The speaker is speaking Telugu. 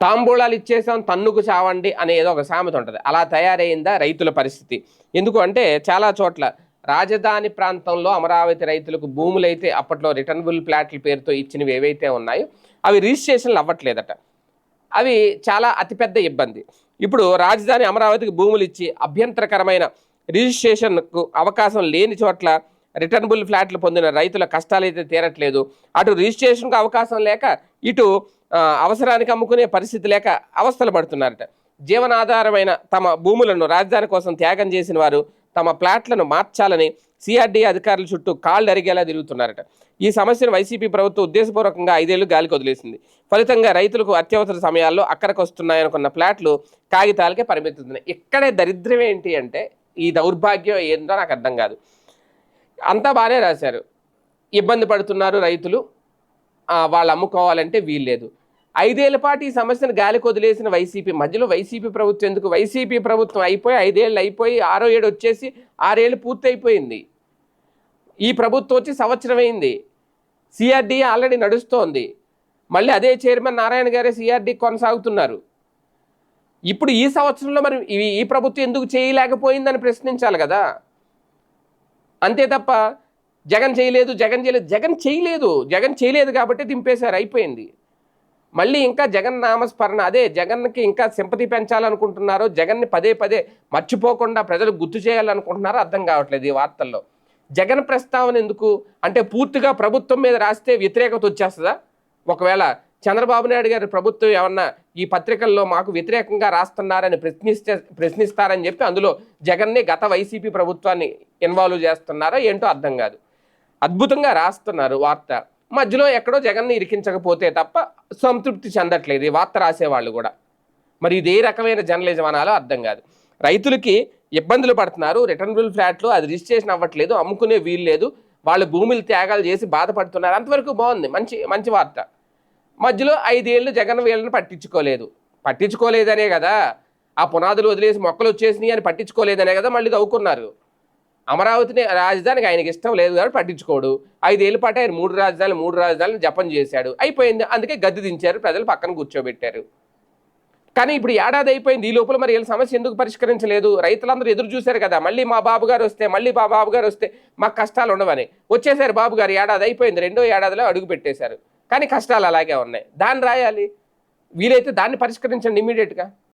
తాంబూలాలు ఇచ్చేసాం తన్నుకు చావండి అనే ఏదో ఒక సామెత ఉంటుంది. అలా తయారైందా రైతుల పరిస్థితి? ఎందుకు అంటే చాలా చోట్ల రాజధాని ప్రాంతంలో అమరావతి రైతులకు భూములైతే అప్పట్లో రిటర్నబుల్ ప్లాట్ల పేరుతో ఇచ్చినవి ఏవైతే ఉన్నాయో అవి రిజిస్ట్రేషన్లు అవ్వట్లేదట. అవి చాలా అతిపెద్ద ఇబ్బంది. ఇప్పుడు రాజధాని అమరావతికి భూములు ఇచ్చి అభ్యంతరకరమైన రిజిస్ట్రేషన్కు అవకాశం లేని చోట్ల రిటర్నబుల్ ఫ్లాట్లు పొందిన రైతుల కష్టాలైతే తీరట్లేదు. అటు రిజిస్ట్రేషన్కు అవకాశం లేక ఇటు అవసరానికి అమ్ముకునే పరిస్థితి లేక అవస్థలు పడుతున్నారట. జీవనాధారమైన తమ భూములను రాజధాని కోసం త్యాగం చేసిన వారు తమ ప్లాట్లను మార్చాలని సిఆర్డీ అధికారుల చుట్టూ కాళ్ళు అరిగేలా తిరుగుతున్నారట. ఈ సమస్యను వైసీపీ ప్రభుత్వం ఉద్దేశపూర్వకంగా 5 ఏళ్లు గాలికి వదిలేసింది. ఫలితంగా రైతులకు అత్యవసర సమయాల్లో అక్కడికి వస్తున్నాయనుకున్న ప్లాట్లు కాగితాలకే పరిమితున్నాయి. ఇక్కడే దరిద్రం ఏంటి అంటే ఈ దౌర్భాగ్యం ఏందో నాకు అర్థం కాదు. అంతా బాగానే రాశారు, ఇబ్బంది పడుతున్నారు రైతులు, వాళ్ళు అమ్ముకోవాలంటే వీల్లేదు. 5 ఏళ్ల పాటు ఈ సమస్యను గాలికి వదిలేసిన వైసీపీ మధ్యలో వైసీపీ ప్రభుత్వం ఎందుకు? వైసీపీ ప్రభుత్వం అయిపోయి 5 ఏళ్ళు అయిపోయి 6వ ఏడు వచ్చేసి 6 ఏళ్ళు పూర్తి అయిపోయింది. ఈ ప్రభుత్వం వచ్చి సంవత్సరం అయింది. సిఆర్డీ ఆల్రెడీ నడుస్తోంది. మళ్ళీ అదే చైర్మన్ నారాయణ గారే సిఆర్డీ కొనసాగుతున్నారు. ఇప్పుడు ఈ సంవత్సరంలో మరి ఈ ప్రభుత్వం ఎందుకు చేయలేకపోయిందని ప్రశ్నించాలి కదా. అంతే తప్ప జగన్ చేయలేదు కాబట్టి దింపేశారు, అయిపోయింది. మళ్ళీ ఇంకా జగన్ నామస్మరణ, అదే జగన్కి ఇంకా సింపతి పెంచాలనుకుంటున్నారో, జగన్ని పదే పదే మర్చిపోకుండా ప్రజలు గుర్తు చేయాలనుకుంటున్నారో అర్థం కావట్లేదు ఈ వార్తల్లో. జగన్ ప్రస్తావన ఎందుకు అంటే పూర్తిగా ప్రభుత్వం మీద రాస్తే వ్యతిరేకత వచ్చేస్తుందా? ఒకవేళ చంద్రబాబు నాయుడు గారి ప్రభుత్వం ఏమన్నా ఈ పత్రికల్లో మాకు వ్యతిరేకంగా రాస్తున్నారని ప్రశ్నిస్తారని చెప్పి అందులో జగన్ని గత వైసీపీ ప్రభుత్వాన్ని ఇన్వాల్వ్ చేస్తున్నారో ఏంటో అర్థం కాదు. అద్భుతంగా రాస్తున్నారు వార్త, మధ్యలో ఎక్కడో జగన్ని ఇరికించకపోతే తప్ప సంతృప్తి చెందట్లేదు ఈ వార్త రాసేవాళ్ళు కూడా. మరి ఇదే రకమైన జర్నలిజం అనాలో అర్థం కాదు. రైతులకి ఇబ్బందులు పడుతున్నారు, రిటర్నబుల్ ఫ్లాట్లు అది రిజిస్ట్రేషన్ అవ్వట్లేదు, అమ్ముకునే వీలు లేదు, వాళ్ళు భూములు త్యాగాలు చేసి బాధపడుతున్నారు. అంతవరకు బాగుంది, మంచి వార్త. మధ్యలో 5 ఏళ్ళు జగన్ వీళ్ళని పట్టించుకోలేదనే కదా, ఆ పునాదులు వదిలేసి మొక్కలు వచ్చేసినాయి అని పట్టించుకోలేదనే కదా మళ్ళీ తవ్వుకున్నారు. అమరావతిని రాజధానికి ఆయనకి ఇష్టం లేదు కాబట్టి పట్టించుకోడు. 5 ఏళ్ళ పాటు ఆయన 3 రాజధానులు జపం చేశాడు, అయిపోయింది. అందుకే గద్దె దించారు, ప్రజలు పక్కన కూర్చోబెట్టారు. కానీ ఇప్పుడు ఏడాది అయిపోయింది, ఈ లోపల మరి వీళ్ళ సమస్య ఎందుకు పరిష్కరించలేదు? రైతులందరూ ఎదురు చూశారు కదా, మళ్ళీ మా బాబు గారు వస్తే మాకు కష్టాలు ఉండవని. వచ్చేసారు బాబు గారు, ఏడాది అయిపోయింది, 2వ ఏడాదిలో అడుగు పెట్టేశారు. కానీ కష్టాలు అలాగే ఉన్నాయి. దాన్ని రాయాలి, వీలైతే దాన్ని పరిష్కరించండి ఇమీడియట్గా.